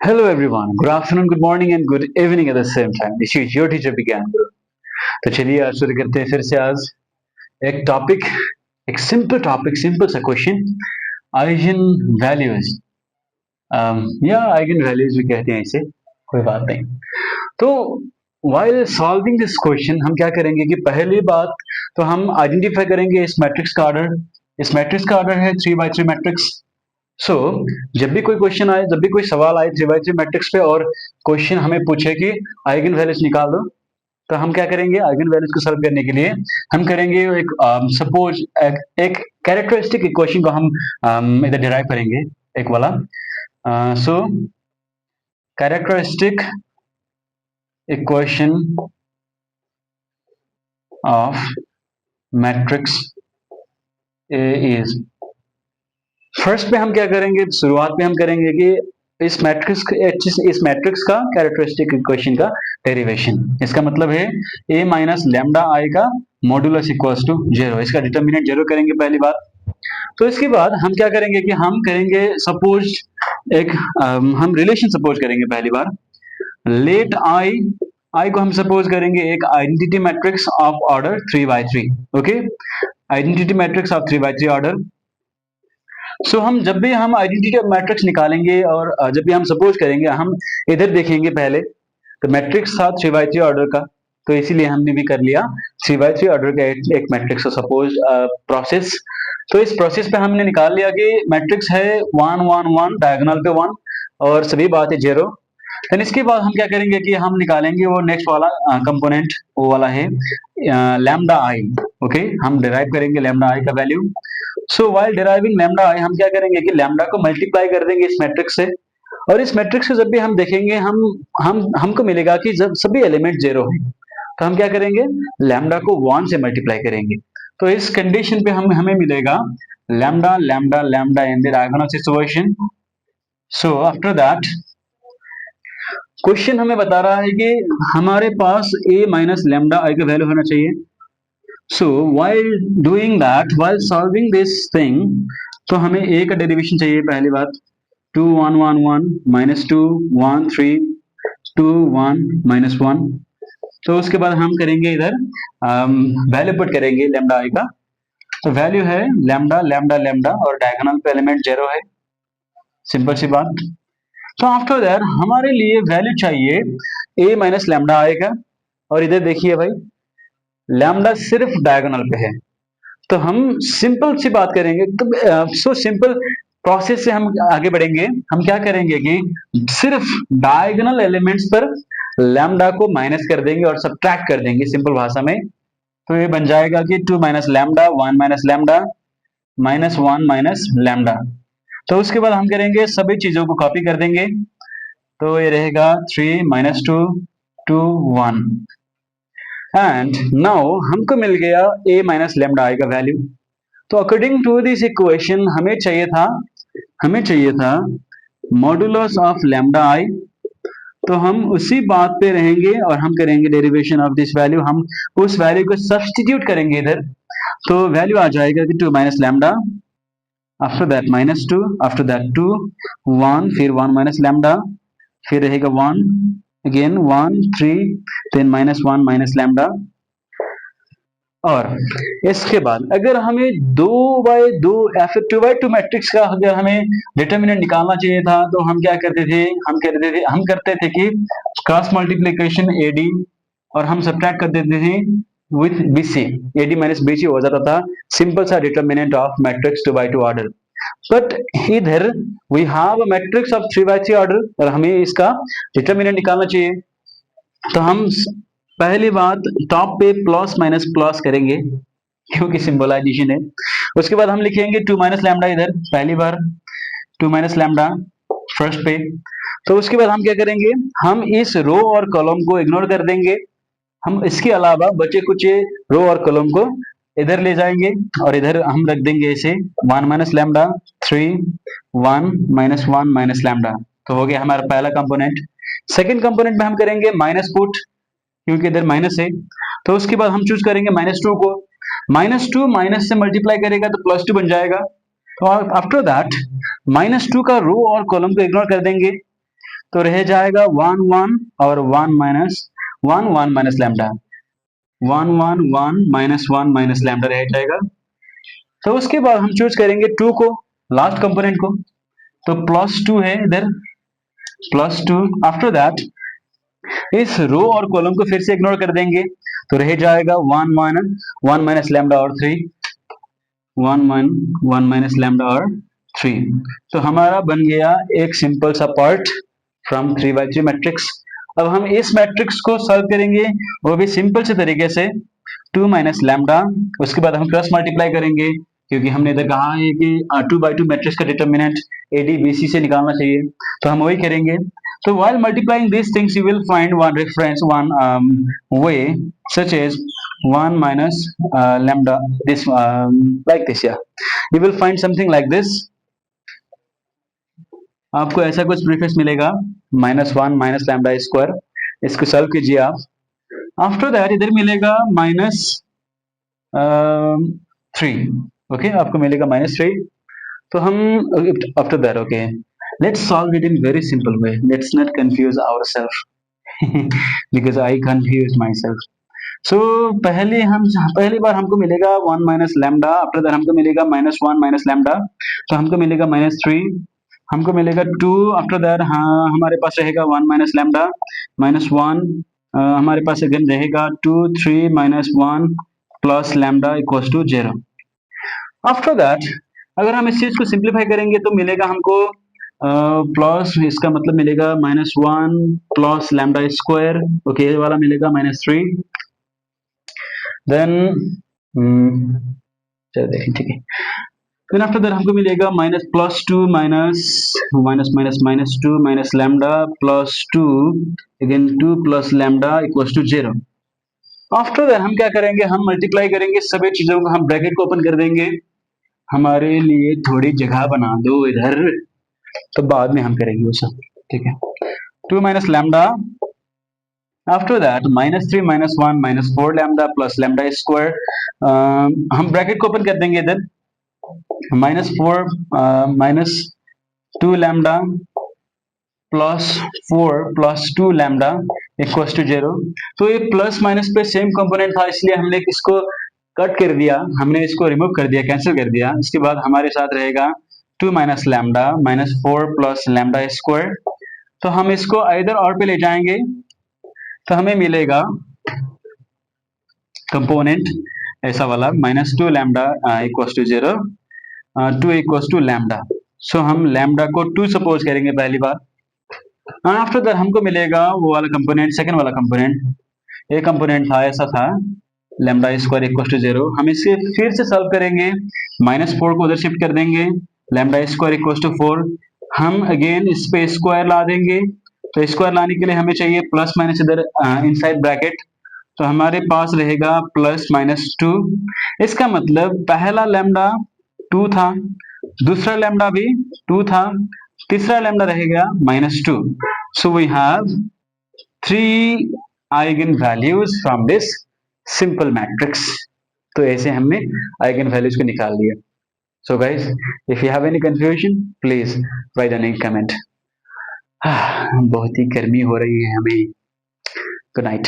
Hello everyone, good afternoon, good morning and good evening at the same time. This is your teacher Begin Guru. तो चलिए आज शुरू करते हैं फिर से आज एक टॉपिक, एक सिंपल टॉपिक, सिंपल सा क्वेश्चन, आइगन वैल्यूज या आइगन वैल्यूज भी कहते हैं इसे, कोई बात नहीं। तो while solving this question हम क्या करेंगे कि पहली बात तो हम आइडेंटिफाई करेंगे इस मैट्रिक्स का ऑर्डर। इस मैट्रिक्स का ऑर्डर है 3x3 मैट्रिक्स। जब भी कोई क्वेश्चन आए, जब भी कोई सवाल आए 3x3 मैट्रिक्स पे और क्वेश्चन हमें पूछे कि आइगन वैल्यूज निकाल दो, तो हम क्या करेंगे? आइगन वैल्यूज को सॉल्व करने के लिए हम करेंगे एक सपोज एक कैरेक्टरिस्टिक इक्वेशन को हम इधर डिराइव करेंगे, एक वाला। So characteristic equation of matrix A is, first पे हम क्या करेंगे, शुरुआत में हम करेंगे कि इस मैट्रिक्स का कैरेक्टरिस्टिक इक्वेशन का डेरिवेशन। इसका मतलब है a माइनस लैम्डा आई का मॉडुलस इक्वल्स टू 0। इसका डिटर्मिनेंट 0 करेंगे पहली बात। तो इसके बाद हम क्या करेंगे कि हम करेंगे सपोज एक हम रिलेशन सपोज करेंगे पहली बार। लेट आई को हम सपोज करेंगे एक identity matrix of order 3x3। Okay, identity matrix of 3x3 order. हम जब भी हम आइडेंटिटी मैट्रिक्स निकालेंगे और जब भी हम सपोज करेंगे, हम इधर देखेंगे पहले तो मैट्रिक्स था 3x3 ऑर्डर का, तो इसीलिए हमने भी कर लिया 3x3 ऑर्डर का एक मैट्रिक्स का सपोज प्रोसेस। तो इस प्रोसेस पे हमने निकाल लिया कि मैट्रिक्स है 1 1 1, डायगोनल पे 1 और सभी बात है 0। देन इसके बाद हम क्या करेंगे कि हम निकालेंगे वो नेक्स्ट वाला कंपोनेंट, वो वाला है लैम्डा आई। ओके, हम डिराइव करेंगे लैम्डा आई का वैल्यू। व्हाइल डिराइविंग लैम्डा आई हम क्या करेंगे कि लैम्डा को मल्टीप्लाई कर देंगे इस मैट्रिक्स से, और इस मैट्रिक्स को जब भी हम देखेंगे हमको मिलेगा कि जब सभी एलिमेंट 0 है तो हम क्या करेंगे, लैम्डा को 1 से मल्टीप्लाई करेंगे। तो इस कंडीशन पे हमें मिलेगा lambda lambda lambda in the diagonal situation. After that question हमें बता रहा है कि हमारे पास a माइनस लैम्डा आई का वैल्यू होना चाहिए। while doing that, while solving this thing, तो हमें a का डेरिवेशन चाहिए पहली बात। 2 1 1 1 माइनस 2 1 3 2 1 माइनस 1। तो उसके बाद हम करेंगे इधर वैल्यू पुट करेंगे लैम्डा आई का। तो वैल्यू है लैम्डा लैम्डा लैम्डा और डायगोनल पे एलिमेंट 0 है, सिंपल सी बात। तो आफ्टर दैट हमारे लिए वैल्यू चाहिए a माइनस लैम्डा आई का, और इधर देखिए भाई लैम्डा सिर्फ डायगोनल पे है। तो हम सिंपल सी बात करेंगे, तो सिंपल प्रोसेस से हम आगे बढ़ेंगे। हम क्या करेंगे कि सिर्फ डायगोनल एलिमेंट्स पर लैम्डा को माइनस कर देंगे और सब्ट्रैक्ट कर देंगे सिंपल भाषा में। तो ये बन जाएगा कि 2 minus lambda 1 minus lambda minus 1 minus lambda. तो उसके बाद हम करेंगे सभी चीजों को कॉपी कर देंगे, तो ये रहेगा 3 माइनस 2 2 1 एंड नाउ हमको मिल गया a माइनस लैम्डा आई का वैल्यू। तो अकॉर्डिंग टू दिस इक्वेशन हमें चाहिए था मॉडुलस ऑफ लैम्डा आई। तो हम उसी बात पे रहेंगे और हम करेंगे डेरिवेशन ऑफ दिस वैल्यू। हम उस वैल्यू को सब्स्टिट्यूट करेंगे इधर, तो वैल्यू आ जाएगा कि 2 minus lambda, after that minus 2, after that 2 1, फिर 1 माइनस लैम्डा, फिर रहेगा 1 again 1 3, then minus 1 minus lambda. और इसके बाद अगर हमें 2x2 या फिर 2x2 मैट्रिक्स का अगर हमें डिटर्मिनेंट निकालना चाहिए था, तो हम क्या करते थे, हम करते थे कि क्रॉस मल्टीप्लिकेशन AD और हम सब्ट्रैक्ट कर देते थे with BC, AD minus BC हो जाता था सिंपल सा determinant of matrix 2x2 order. But इधर we have a matrix of 3x3 order और हमें इसका डिटर्मिनेंट निकालना चाहिए। तो हम पहली बात टॉप पे प्लस माइनस प्लस करेंगे क्योंकि सिंबलाइजेशन है। उसके बाद हम लिखेंगे 2 माइनस लैम्डा इधर पहली बार, 2 माइनस लैम्डा फर्स्ट पे। तो उसके बाद हम क्या करेंगे, हम इस रो और कॉलम को इग्नोर कर देंगे। हम इसके अलावा बचे कुछ रो और कॉलम को इधर ले जाएंगे और इधर हम रख देंगे इसे 1 minus lambda 3 1 minus 1 minus lambda. तो हो गया हमारा पहला कंपोनेंट। सेकंड कंपोनेंट में हम करेंगे माइनस पुट, क्योंकि इधर माइनस है। तो उसके बाद हम चूज करेंगे -2 को। -2 माइनस से मल्टीप्लाई करेगा तो +2 बन जाएगा। तो आफ्टर दैट -2 का रो और कॉलम को इग्नोर कर देंगे। तो रह जाएगा 1 1 और 1 माइनस लैम्डा, 1 1 1 माइनस लैम्डा रह जाएगा। तो उसके बाद हम चूज करेंगे 2 को, लास्ट कंपोनेंट को, तो +2 है इधर, +2। आफ्टर दैट इस रो और कॉलम को फिर से इग्नोर कर देंगे, तो रह जाएगा 1 माइनस लैम्डा और 3, 1 माइनस लैम्डा और 3। तो हमारा बन गया एक सिंपल सा पार्ट फ्रॉम 3 by 3 मैट्रिक्स। अब हम इस मैट्रिक्स को सॉल्व करेंगे, वो भी सिंपल से तरीके से, 2 माइनस लैम्डा, उसके बाद हम क्रॉस मल्टीप्लाई करेंगे, क्योंकि हमने इधर कहा है कि 2 by 2 मैट्रिक्स का डिटर्मिनेंट ADBC से निकालना चाहिए, तो हम वही करेंगे। तो while multiplying these things you will find one reference, one way, such as 1 minus lambda, this like this, yeah, you will find something like this। आपको ऐसा कुछ प्रीफिक्स मिलेगा, -1 माइनस लैम्डा स्क्वायर, इसको सॉल्व कीजिए आप। आफ्टर दैट इधर मिलेगा -3, okay, आपको मिलेगा -3। तो हम after that, okay, let's solve it in very simple way, let's not confuse ourselves because I confuse myself. So पहली बार हमको मिलेगा 1 माइनस लैम्डा, आफ्टर दैट हमको मिलेगा -1 माइनस लैम्डा, तो हमको मिलेगा -3, हमको मिलेगा 2, आफ्टर दैट हाँ हमारे पास रहेगा 1 माइनस लैम्डा, -1, हमारे पास अगेन रहेगा 2 3 -1 plus lambda equals to 0। After that अगर हम इस चीज को सिंप्लीफाई करेंगे तो मिलेगा हमको प्लस, इसका मतलब मिलेगा -1 प्लस लैम्डा स्क्वायर, ओके, ये वाला मिलेगा -3। देन चलो देखें, ठीक है। फिर आफ्टर दैट हमको मिलेगा +2 -2 minus lambda +2, again 2 plus lambda equals to 0। After that हम क्या करेंगे, हम मल्टीप्लाई करेंगे सभी चीजों को, हम ब्रैकेट को ओपन कर देंगे, हमारे लिए थोड़ी जगह बना दो इधर, तो बाद में हम करेंगे वो सब, ठीक है। 2 minus lambda, after that -3 -1 -4 lambda plus lambda square, हम ब्रैकेट को ओपन कर देंगे इधर, -4 -2 lambda plus 4 plus 2 lambda equals to 0। तो ये प्लस माइनस पे सेम कंपोनेंट था, इसलिए हमने इसको कट कर दिया, हमने इसको रिमूव कर दिया, कैंसिल कर दिया। इसके बाद हमारे साथ रहेगा 2 minus lambda -4 plus lambda square. तो हम इसको इधर और पे ले जाएंगे, तो हमें मिलेगा कंपोनेंट ऐसा वाला, -2 lambda equals to 0, 2 equals to lambda. So हम लैम्डा को 2 सपोज करेंगे पहली बार। आफ्टर दैट हमको मिलेगा वो वाला कंपोनेंट, सेकंड वाला कंपोनेंट, एक कंपोनेंट था ऐसा था, लैम्डा स्क्वायर इक्वल्स टू 0। हम इसे फिर से सॉल्व करेंगे, -4 को उधर शिफ्ट कर देंगे, लैम्डा स्क्वायर इक्वल्स टू 4, हम अगेन इस पे स्क्वायर ला देंगे, तो स्क्वायर लाने के लिए हमें चाहिए प्लस माइनस इधर इनसाइड ब्रैकेट, तो हमारे पास रहेगा +-2। इसका मतलब पहला लैम्डा 2 था, दूसरा लैम्डा भी 2 था, तीसरा लैम्डा रहेगा -2। So we have 3 eigen values from this simple matrix. तो ऐसे हमने आइगन वैल्यूज को निकाल लिया। So guys, if you have any confusion please write an comment. बहुत ही गर्मी हो रही है हमें। Good night.